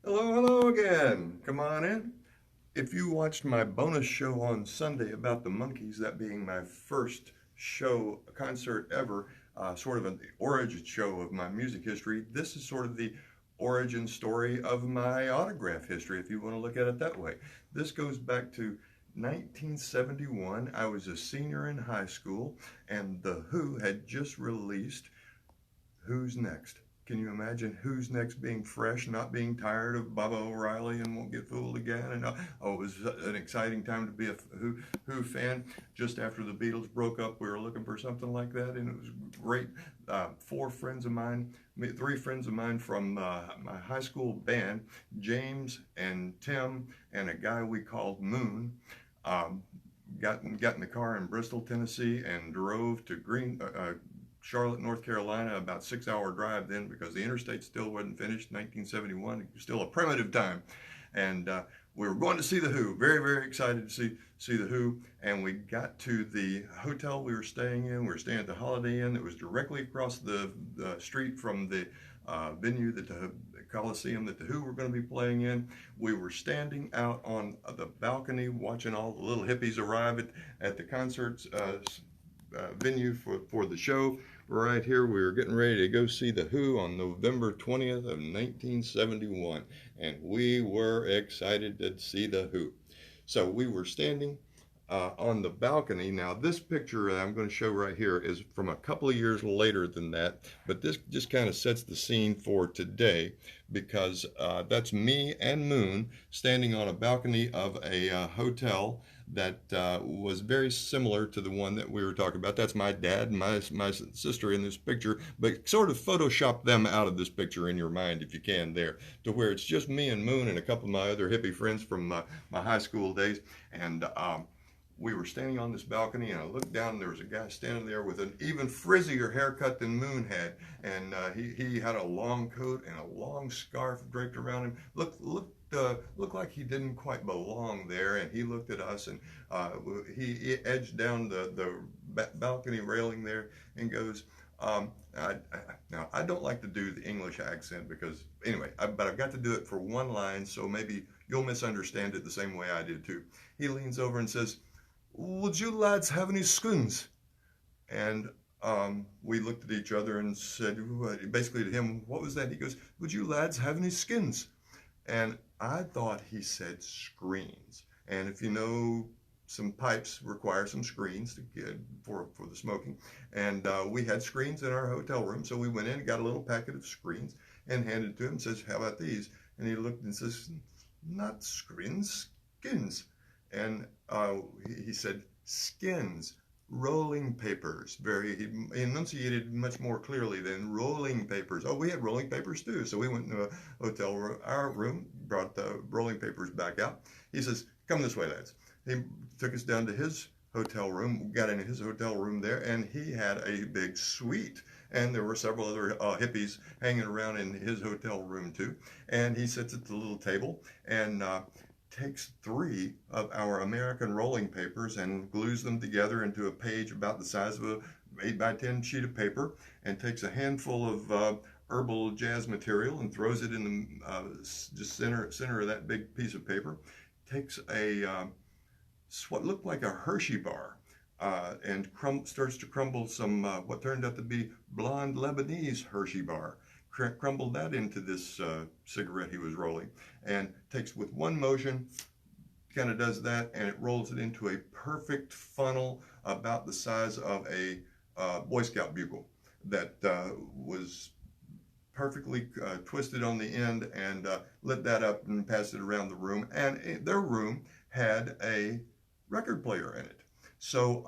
Hello, hello again. Come on in. If you watched my bonus show on Sunday about the Monkees, that being my first show concert ever, sort of an origin show of my music history, this is sort of the origin story of my autograph history, if you want to look at it that way. This goes back to 1971. I was a senior in high school, and The Who had just released Who's Next? Can you imagine Who's Next being fresh, not being tired of Baba O'Reilly and Won't Get Fooled Again? And it was an exciting time to be a Who fan. Just after the Beatles broke up, we were looking for something like that, and it was great. Four friends of mine, three friends of mine from my high school band, James and Tim, and a guy we called Moon. Um, got in the car in Bristol, Tennessee, and drove to Charlotte, North Carolina, about 6 hour drive then because the interstate still wasn't finished. 1971, it was still a primitive time, and we were going to see the Who. Very, very excited to see the Who. And we got to the hotel we were staying in. We were staying at the Holiday Inn that was directly across the street from the venue that the Coliseum that the Who were going to be playing in. We were standing out on the balcony watching all the little hippies arrive at the concerts venue for the show. Right here, we were getting ready to go see the Who on November 20th of 1971, and we were excited to see the Who. So we were standing on the balcony. Now, this picture I'm going to show right here is from a couple of years later than that, but this just kind of sets the scene for today because that's me and Moon standing on a balcony of a hotel that was very similar to the one that we were talking about. That's my dad and my sister in this picture, but sort of Photoshop them out of this picture in your mind if you can there, to where it's just me and Moon and a couple of my other hippie friends from my high school days. And we were standing on this balcony, and I looked down, and there was a guy standing there with an even frizzier haircut than Moon had, and he had a long coat and a long scarf draped around him. Looked like he didn't quite belong there, and he looked at us, and he edged down the balcony railing there and goes, now I don't like to do the English accent because anyway, but I've got to do it for one line, so maybe you'll misunderstand it the same way I did too. He leans over and says, "Would you lads have any scones?" And we looked at each other and said, basically to him, "What was that?" He goes, "Would you lads have any skins?" And I thought he said screens. And if you know, some pipes require some screens to get for the smoking. And we had screens in our hotel room, so we went in and got a little packet of screens and handed it to him and says, "How about these?" And he looked and says, "Not screens, skins." And he said, "Skins, rolling papers." He enunciated much more clearly than rolling papers. Oh, we had rolling papers too. So we went to a hotel room, our room, brought the rolling papers back out. He says, "Come this way, lads." He took us down to his hotel room, got into his hotel room there, and he had a big suite. And there were several other hippies hanging around in his hotel room too. And he sits at the little table and takes three of our American rolling papers and glues them together into a page about the size of a 8 by 10 sheet of paper, and takes a handful of herbal jazz material and throws it in the just center of that big piece of paper. Takes what looked like a Hershey bar and starts to crumble some what turned out to be blonde Lebanese Hershey bar. Crumbled that into this cigarette he was rolling, and takes with one motion, kind of does that, and it rolls it into a perfect funnel about the size of a Boy Scout bugle that was perfectly twisted on the end, and lit that up and passed it around the room. And their room had a record player in it. So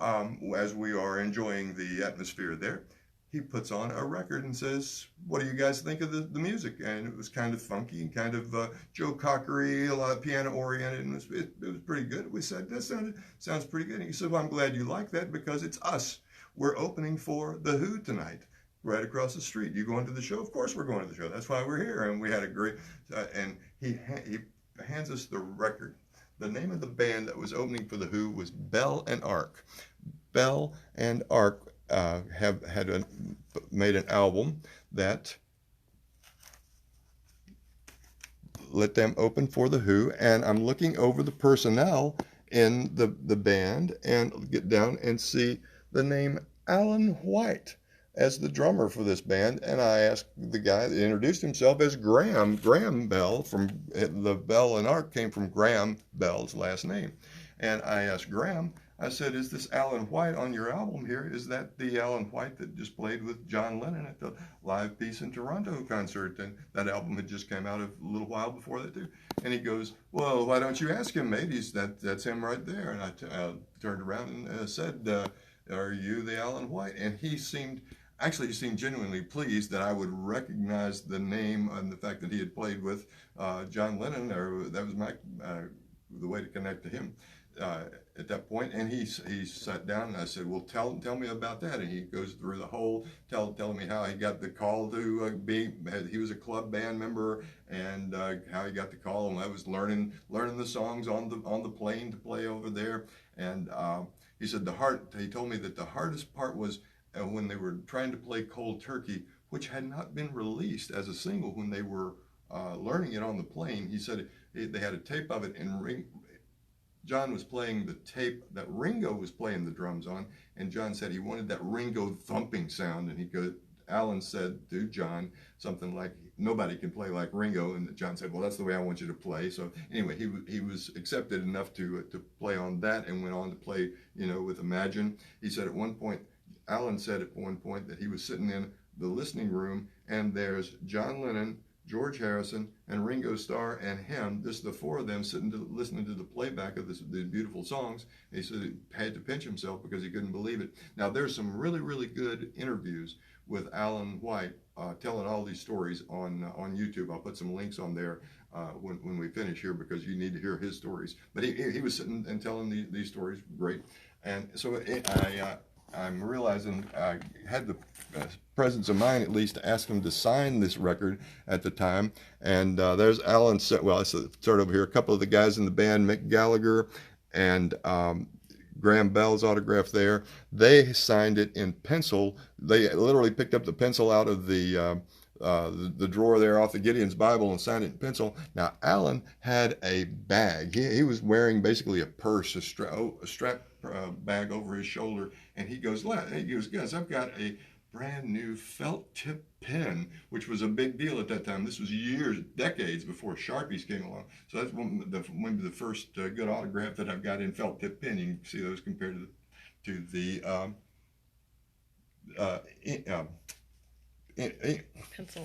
as we are enjoying the atmosphere there, he puts on a record and says, "What do you guys think of the music?" And it was kind of funky and kind of Joe Cockery, a lot of piano oriented, and it was pretty good. We said, "That sounds pretty good." And he said, "Well, I'm glad you like that because it's us. We're opening for the Who tonight, right across the street. You going to the show?" "Of course we're going to the show. That's why we're here." And we had a great, and he hands us the record. The name of the band that was opening for the Who was Bell and Arc. Bell and Arc have made an album that let them open for the Who, and I'm looking over the personnel in the band and get down and see the name Alan White as the drummer for this band. And I asked the guy that introduced himself as Graham Bell, from the Bell and Ark came from Graham Bell's last name. And I asked Graham, I said, is this Alan White on your album here? Is that the Alan White that just played with John Lennon at the Live Peace in Toronto concert? And that album had just come out a little while before that too. And he goes, well, why don't you ask him? Maybe that's him right there. And I turned around and said, are you the Alan White? And he seemed genuinely pleased that I would recognize the name and the fact that he had played with John Lennon. Or that was the way to connect to him. At that point, and he sat down, and I said, well, tell me about that. And he goes through the whole, telling me how he got the call to he was a club band member, and how he got the call, and I was learning the songs on the plane to play over there. And he said he told me that the hardest part was when they were trying to play Cold Turkey, which had not been released as a single when they were learning it on the plane. He said they had a tape of it, and John was playing the tape that Ringo was playing the drums on, and John said he wanted that Ringo thumping sound, and Alan said to John something like, nobody can play like Ringo, and John said, well, that's the way I want you to play. So anyway, he was accepted enough to play on that, and went on to play, with Imagine. He said Alan said at one point that he was sitting in the listening room, and there's John Lennon, George Harrison, and Ringo Starr and him. This is the four of them listening to the playback of these beautiful songs. And he said he had to pinch himself because he couldn't believe it. Now, there's some really, really good interviews with Alan White telling all these stories on YouTube. I'll put some links on there when we finish here, because you need to hear his stories. But he was sitting and telling these stories. Great. And so I'm realizing I had the presence of mind, at least, to ask him to sign this record at the time. And there's Alan, well, I start over here, a couple of the guys in the band, Mick Gallagher and Graham Bell's autograph there. They signed it in pencil. They literally picked up the pencil out of the drawer there off the Gideon's Bible and signed it in pencil. Now, Alan had a bag. He was wearing basically a purse, a strap bag over his shoulder, and he goes, guys, I've got a brand new felt tip pen, which was a big deal at that time. This was decades before Sharpies came along. So that's maybe the first good autograph that I've got in felt tip pen. You can see those compared to the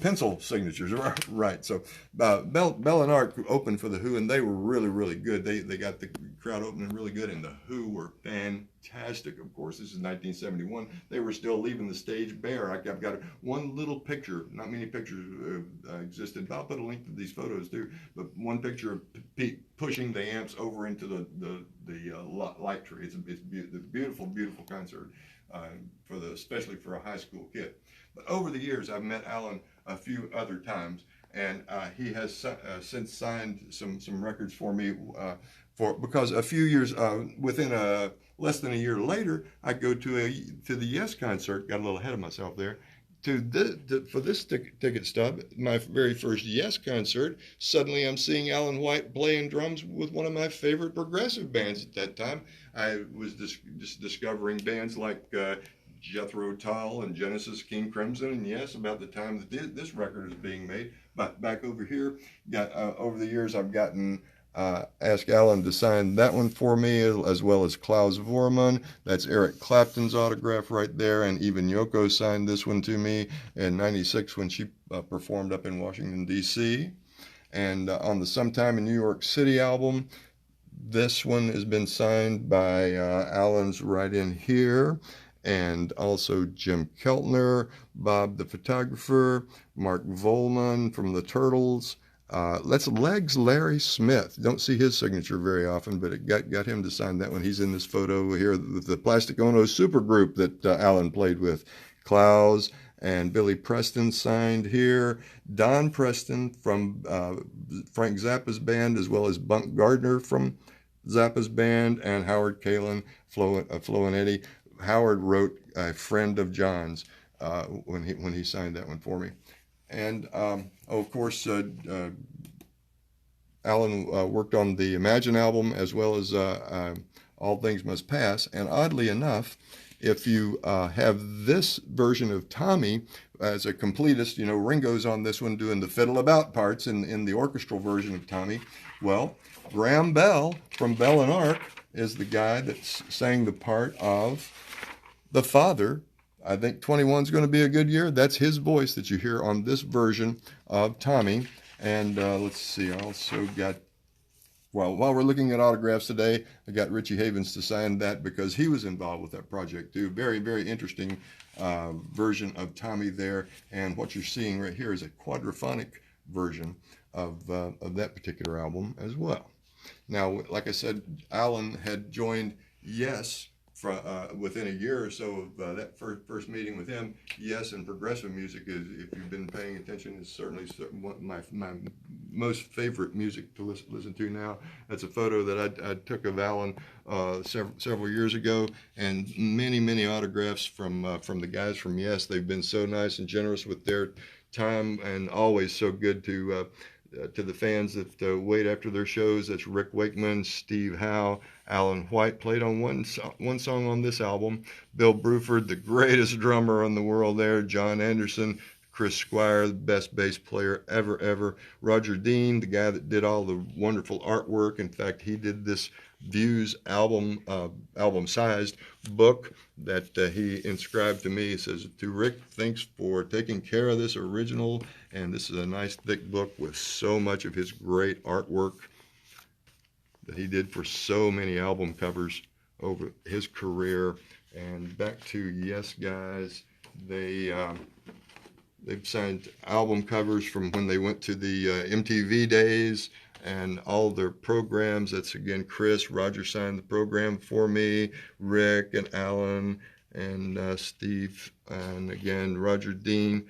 pencil signatures, right? So Bell and Ark opened for the Who, and they were really, really good. They got the crowd opening really good, and the Who were fantastic. Of course, this is 1971. They were still leaving the stage bare. I've got one little picture. Not many pictures existed, but I'll put a link to these photos too. But one picture of Pete pushing the amps over into the light tree. It's a beautiful, beautiful concert especially for a high school kid. But over the years, I've met Alan a few other times, and he has since signed some records for me. Because a few years within less than a year later, I go to the Yes concert. Got a little ahead of myself there. For this ticket stub, my very first Yes concert, suddenly I'm seeing Alan White playing drums with one of my favorite progressive bands at that time. I was just discovering bands like Jethro Tull and Genesis, King Crimson, and Yes, about the time that this record is being made. But back over here, over the years, I've gotten asked Alan to sign that one for me, as well as Klaus Voormann. That's Eric Clapton's autograph right there, and even Yoko signed this one to me in '96 when she performed up in Washington, D.C. And on the Sometime in New York City album, this one has been signed by Alan's right in here, and also Jim Keltner, Bob the photographer, Mark Volman from the Turtles. That's Legs Larry Smith. Don't see his signature very often, but it got him to sign that one. He's in this photo here with the Plastic Ono supergroup that Alan played with. Klaus and Billy Preston signed here. Don Preston from Frank Zappa's band, as well as Bunk Gardner from Zappa's band, and Howard Kalin, Flo and Eddie. Howard wrote A Friend of John's when he signed that one for me. And of course, Alan worked on the Imagine album as well as All Things Must Pass. And oddly enough, if you have this version of Tommy as a completist, you know, Ringo's on this one doing the fiddle about parts in the orchestral version of Tommy. Well, Graham Bell from Bell and Ark is the guy that sang the part of the father. I think 21 is going to be a good year. That's his voice that you hear on this version of Tommy. And let's see, I also got, well, while we're looking at autographs today, I got Richie Havens to sign that because he was involved with that project too. Very, very interesting version of Tommy there. And what you're seeing right here is a quadraphonic version of that particular album as well. Now, like I said, Alan had joined Yes within a year or so of that first meeting with him. Yes, and progressive music is, if you've been paying attention, is certainly my most favorite music to listen to now. That's a photo that I took of Alan several years ago, and many autographs from the guys from Yes. They've been so nice and generous with their time, and always so good to the fans that wait after their shows. That's Rick Wakeman, Steve Howe, Alan White played on one song on this album. Bill Bruford, the greatest drummer in the world there. John Anderson, Chris Squire, the best bass player ever. Roger Dean, the guy that did all the wonderful artwork. In fact, he did this Views album-sized book that he inscribed to me. He says, to Rick, thanks for taking care of this original. And this is a nice thick book with so much of his great artwork that he did for so many album covers over his career. And back to Yes guys, they've signed album covers from when they went to the MTV days and all their programs. That's again Chris. Roger signed the program for me, Rick and Alan and Steve, and again Roger Dean.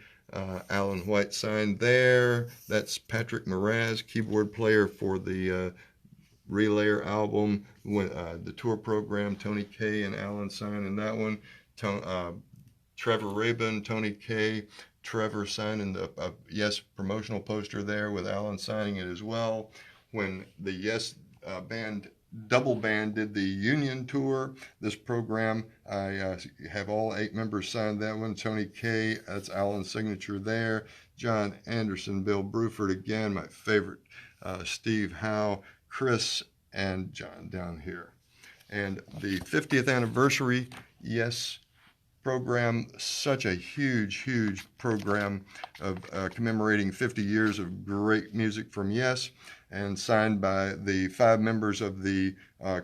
Alan White signed there. That's Patrick Moraz, keyboard player for the Relayer album, the tour program. Tony Kaye and Alan signed in that one. Trevor Rabin, Tony Kaye, Trevor signing the Yes promotional poster there with Alan signing it as well. When the Yes double band did the Union tour, this program, I have all 8 members signed that one. Tony Kaye, that's Alan's signature there. John Anderson, Bill Bruford, again, my favorite. Steve Howe, Chris, and John down here. And the 50th anniversary Yes program, such a huge program of commemorating 50 years of great music from Yes, and signed by the 5 members of the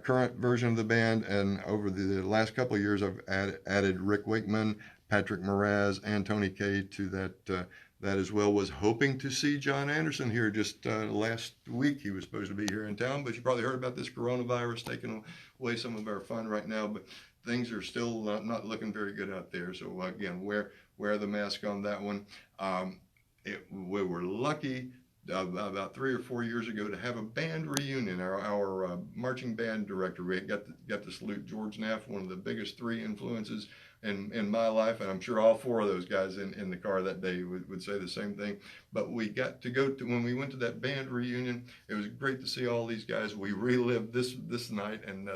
current version of the band. And over the last couple of years, I've added Rick Wakeman, Patrick Moraz, and Tony Kaye to that as well. Was hoping to see John Anderson here just last week. He was supposed to be here in town, but you probably heard about this coronavirus taking away some of our fun right now. But things are still not looking very good out there. So again, wear the mask on that one. We were lucky about 3 or 4 years ago to have a band reunion. Our marching band director, we got to salute George Knapp, one of the biggest 3 influences in my life, and I'm sure all 4 of those guys in the car that day would say the same thing. But we got to go to, when we went to that band reunion, it was great to see all these guys. We relived this night, and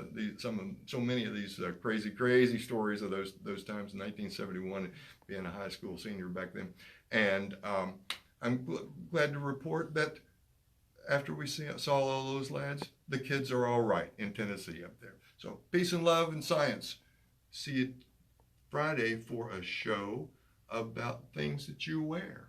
so many of these crazy stories of those times in 1971, being a high school senior back then. And I'm glad to report that after we saw all those lads, the kids are all right in Tennessee up there. So peace and love and science. See you Friday for a show about things that you wear.